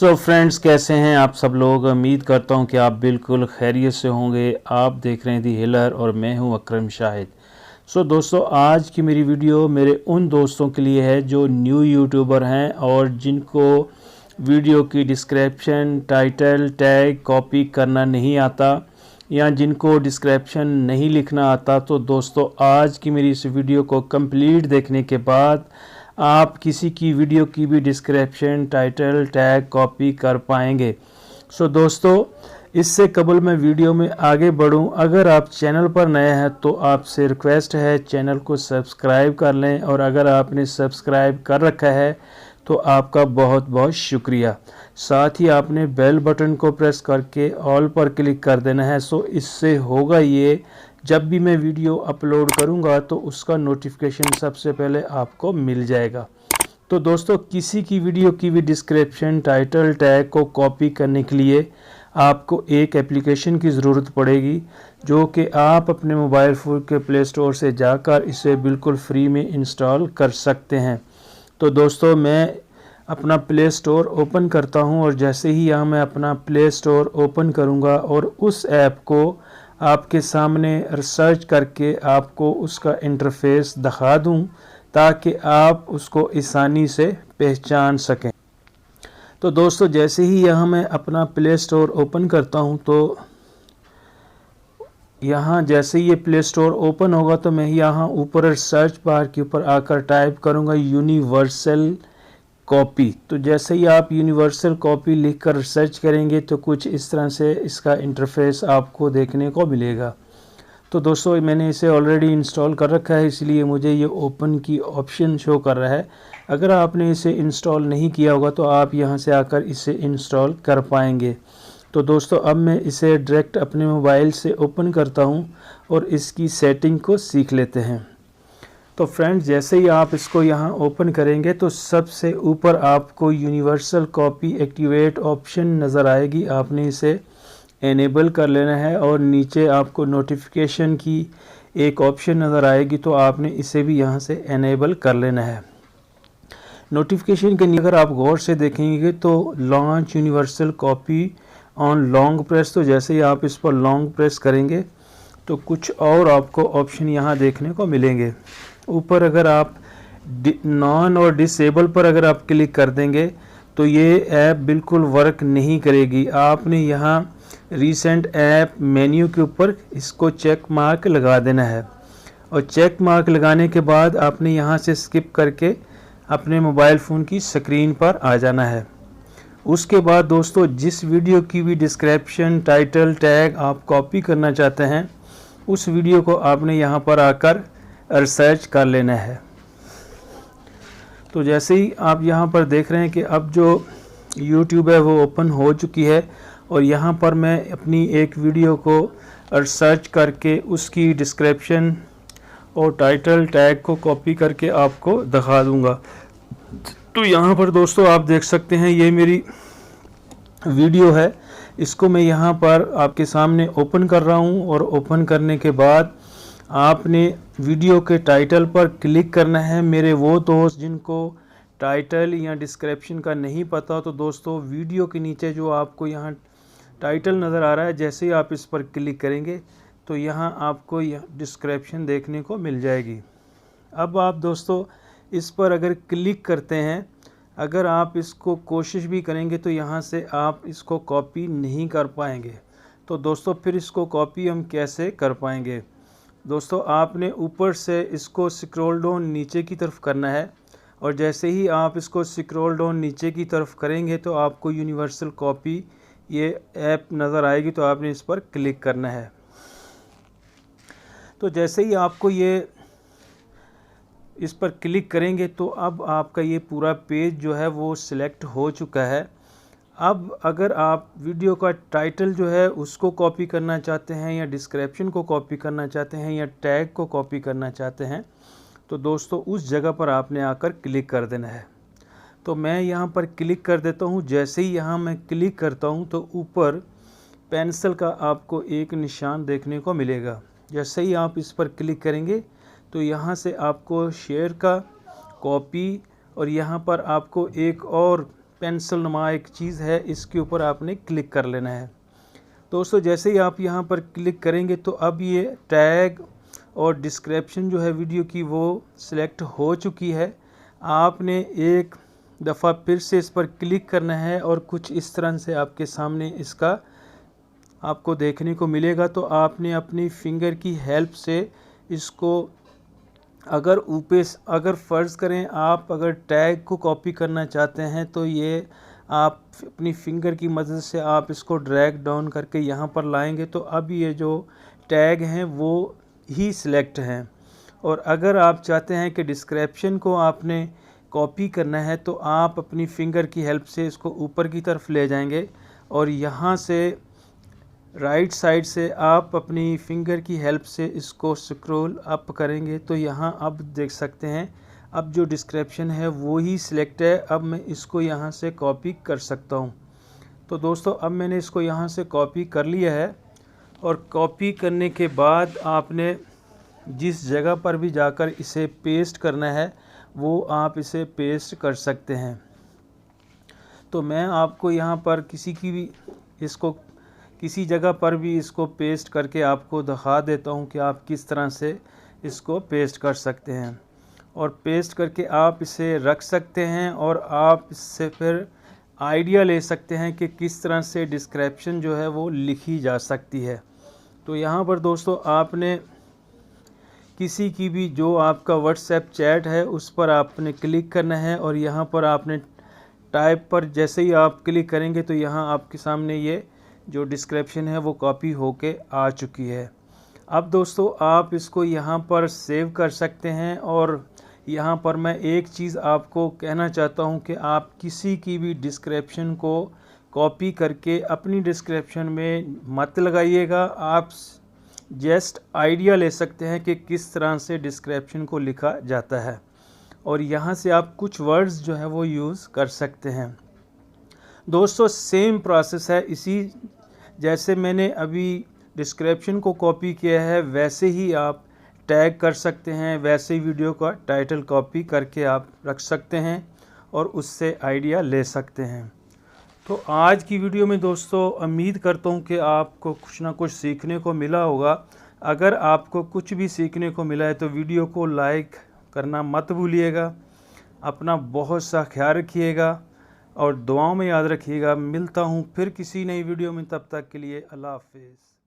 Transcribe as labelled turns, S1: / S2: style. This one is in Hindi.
S1: सो फ्रेंड्स, कैसे हैं आप सब लोग। उम्मीद करता हूं कि आप बिल्कुल खैरियत से होंगे। आप देख रहे हैं दी हिलर और मैं हूं अकरम शाहिद। सो दोस्तों, आज की मेरी वीडियो मेरे उन दोस्तों के लिए है जो न्यू यूट्यूबर हैं और जिनको वीडियो की डिस्क्रिप्शन, टाइटल, टैग कॉपी करना नहीं आता या जिनको डिस्क्रिप्शन नहीं लिखना आता। तो दोस्तों, आज की मेरी इस वीडियो को कंप्लीट देखने के बाद आप किसी की वीडियो की भी डिस्क्रिप्शन, टाइटल, टैग कॉपी कर पाएंगे। सो दोस्तों, इससे कबल मैं वीडियो में आगे बढ़ूं, अगर आप चैनल पर नए हैं तो आपसे रिक्वेस्ट है चैनल को सब्सक्राइब कर लें, और अगर आपने सब्सक्राइब कर रखा है तो आपका बहुत बहुत शुक्रिया। साथ ही आपने बेल बटन को प्रेस करके ऑल पर क्लिक कर देना है। सो इससे होगा ये, जब भी मैं वीडियो अपलोड करूंगा तो उसका नोटिफिकेशन सबसे पहले आपको मिल जाएगा। तो दोस्तों, किसी की वीडियो की भी डिस्क्रिप्शन, टाइटल, टैग को कॉपी करने के लिए आपको एक एप्लीकेशन की ज़रूरत पड़ेगी, जो कि आप अपने मोबाइल फ़ोन के प्ले स्टोर से जाकर इसे बिल्कुल फ्री में इंस्टॉल कर सकते हैं। तो दोस्तों, मैं अपना प्ले स्टोर ओपन करता हूं, और जैसे ही यहाँ मैं अपना प्ले स्टोर ओपन करूँगा और उस ऐप को आपके सामने रिसर्च करके आपको उसका इंटरफेस दिखा दूं, ताकि आप उसको आसानी से पहचान सकें। तो दोस्तों, जैसे ही यहाँ मैं अपना प्ले स्टोर ओपन करता हूँ, तो यहाँ जैसे ही ये प्ले स्टोर ओपन होगा तो मैं यहाँ ऊपर सर्च बार के ऊपर आकर टाइप करूँगा यूनिवर्सल कॉपी। तो जैसे ही आप यूनिवर्सल कॉपी लिखकर सर्च करेंगे तो कुछ इस तरह से इसका इंटरफेस आपको देखने को मिलेगा। तो दोस्तों, मैंने इसे ऑलरेडी इंस्टॉल कर रखा है, इसलिए मुझे ये ओपन की ऑप्शन शो कर रहा है। अगर आपने इसे इंस्टॉल नहीं किया होगा तो आप यहाँ से आकर इसे इंस्टॉल कर पाएंगे। तो दोस्तों, अब मैं इसे डायरेक्ट अपने मोबाइल से ओपन करता हूँ और इसकी सेटिंग को सीख लेते हैं। तो फ्रेंड्स, जैसे ही आप इसको यहाँ ओपन करेंगे तो सबसे ऊपर आपको यूनिवर्सल कॉपी एक्टिवेट ऑप्शन नज़र आएगी। आपने इसे एनेबल कर लेना है, और नीचे आपको नोटिफिकेशन की एक ऑप्शन नज़र आएगी, तो आपने इसे भी यहाँ से एनेबल कर लेना है। नोटिफिकेशन के नीचे अगर आप गौर से देखेंगे तो launch universal copy on long press, तो जैसे ही आप इस पर लॉन्ग प्रेस करेंगे तो कुछ और आपको ऑप्शन यहाँ देखने को मिलेंगे। ऊपर अगर आप नॉन और डिसेबल पर अगर आप क्लिक कर देंगे तो ये ऐप बिल्कुल वर्क नहीं करेगी। आपने यहाँ रीसेंट ऐप मेन्यू के ऊपर इसको चेक मार्क लगा देना है, और चेक मार्क लगाने के बाद आपने यहाँ से स्किप करके अपने मोबाइल फ़ोन की स्क्रीन पर आ जाना है। उसके बाद दोस्तों, जिस वीडियो की भी डिस्क्रिप्शन, टाइटल, टैग आप कॉपी करना चाहते हैं, उस वीडियो को आपने यहाँ पर आकर रिसर्च कर लेना है। तो जैसे ही आप यहाँ पर देख रहे हैं कि अब जो YouTube है वो ओपन हो चुकी है, और यहाँ पर मैं अपनी एक वीडियो को रिसर्च करके उसकी डिस्क्रिप्शन और टाइटल, टैग को कॉपी करके आपको दिखा दूँगा। तो यहाँ पर दोस्तों आप देख सकते हैं, ये मेरी वीडियो है, इसको मैं यहाँ पर आपके सामने ओपन कर रहा हूँ। और ओपन करने के बाद आपने वीडियो के टाइटल पर क्लिक करना है। मेरे वो दोस्त जिनको टाइटल या डिस्क्रिप्शन का नहीं पता, तो दोस्तों वीडियो के नीचे जो आपको यहाँ टाइटल नज़र आ रहा है, जैसे ही आप इस पर क्लिक करेंगे तो यहाँ आपको यह डिस्क्रिप्शन देखने को मिल जाएगी। अब आप दोस्तों इस पर अगर क्लिक करते हैं, अगर आप इसको कोशिश भी करेंगे तो यहाँ से आप इसको कॉपी नहीं कर पाएंगे। तो दोस्तों, फिर इसको कॉपी हम कैसे कर पाएंगे। दोस्तों, आपने ऊपर से इसको स्क्रॉल डाउन नीचे की तरफ करना है, और जैसे ही आप इसको स्क्रॉल डाउन नीचे की तरफ करेंगे तो आपको यूनिवर्सल कॉपी ये ऐप नज़र आएगी, तो आपने इस पर क्लिक करना है। तो जैसे ही आपको ये इस पर क्लिक करेंगे तो अब आपका ये पूरा पेज जो है वो सिलेक्ट हो चुका है। अब अगर आप वीडियो का टाइटल जो है उसको कॉपी करना चाहते हैं, या डिस्क्रिप्शन को कॉपी करना चाहते हैं, या टैग को कॉपी करना चाहते हैं, तो दोस्तों उस जगह पर आपने आकर क्लिक कर देना है। तो मैं यहाँ पर क्लिक कर देता हूँ। जैसे ही यहाँ मैं क्लिक करता हूँ तो ऊपर पेंसिल का आपको एक निशान देखने को मिलेगा। जैसे ही आप इस पर क्लिक करेंगे तो यहाँ से आपको शेयर का, कॉपी, और यहाँ पर आपको एक और पेंसिल नुमा एक चीज़ है, इसके ऊपर आपने क्लिक कर लेना है। दोस्तों जैसे ही आप यहाँ पर क्लिक करेंगे तो अब ये टैग और डिस्क्रिप्शन जो है वीडियो की वो सिलेक्ट हो चुकी है। आपने एक दफ़ा फिर से इस पर क्लिक करना है और कुछ इस तरह से आपके सामने इसका आपको देखने को मिलेगा। तो आपने अपनी फिंगर की हेल्प से इसको अगर फ़र्ज़ करें आप अगर टैग को कॉपी करना चाहते हैं तो ये आप अपनी फिंगर की मदद से आप इसको ड्रैग डाउन करके यहाँ पर लाएंगे तो अब ये जो टैग हैं वो ही सिलेक्ट हैं। और अगर आप चाहते हैं कि डिस्क्रिप्शन को आपने कॉपी करना है तो आप अपनी फिंगर की हेल्प से इसको ऊपर की तरफ ले जाएंगे और यहाँ से राइट साइड से आप अपनी फिंगर की हेल्प से इसको स्क्रॉल अप करेंगे तो यहाँ अब देख सकते हैं अब जो डिस्क्रिप्शन है वो ही सिलेक्ट है। अब मैं इसको यहाँ से कॉपी कर सकता हूँ। तो दोस्तों अब मैंने इसको यहाँ से कॉपी कर लिया है और कॉपी करने के बाद आपने जिस जगह पर भी जाकर इसे पेस्ट करना है वो आप इसे पेस्ट कर सकते हैं। तो मैं आपको यहाँ पर किसी जगह पर भी इसको पेस्ट करके आपको दिखा देता हूँ कि आप किस तरह से इसको पेस्ट कर सकते हैं। और पेस्ट करके आप इसे रख सकते हैं और आप इससे फिर आइडिया ले सकते हैं कि किस तरह से डिस्क्रिप्शन जो है वो लिखी जा सकती है। तो यहाँ पर दोस्तों आपने किसी की भी जो आपका व्हाट्सएप चैट है उस पर आपने क्लिक करना है और यहाँ पर आपने टाइप पर जैसे ही आप क्लिक करेंगे तो यहाँ आपके सामने ये जो डिस्क्रिप्शन है वो कॉपी होके आ चुकी है। अब दोस्तों आप इसको यहाँ पर सेव कर सकते हैं और यहाँ पर मैं एक चीज़ आपको कहना चाहता हूँ कि आप किसी की भी डिस्क्रिप्शन को कॉपी करके अपनी डिस्क्रिप्शन में मत लगाइएगा। आप जस्ट आइडिया ले सकते हैं कि किस तरह से डिस्क्रिप्शन को लिखा जाता है और यहाँ से आप कुछ वर्ड्स जो है वो यूज़ कर सकते हैं। दोस्तों सेम प्रोसेस है, इसी जैसे मैंने अभी डिस्क्रिप्शन को कॉपी किया है वैसे ही आप टैग कर सकते हैं, वैसे ही वीडियो का टाइटल कॉपी करके आप रख सकते हैं और उससे आइडिया ले सकते हैं। तो आज की वीडियो में दोस्तों उम्मीद करता हूँ कि आपको कुछ ना कुछ सीखने को मिला होगा। अगर आपको कुछ भी सीखने को मिला है तो वीडियो को लाइक करना मत भूलिएगा। अपना बहुत सा ख्याल रखिएगा और दुआओं में याद रखिएगा। मिलता हूँ फिर किसी नई वीडियो में, तब तक के लिए अल्लाह हाफिज़।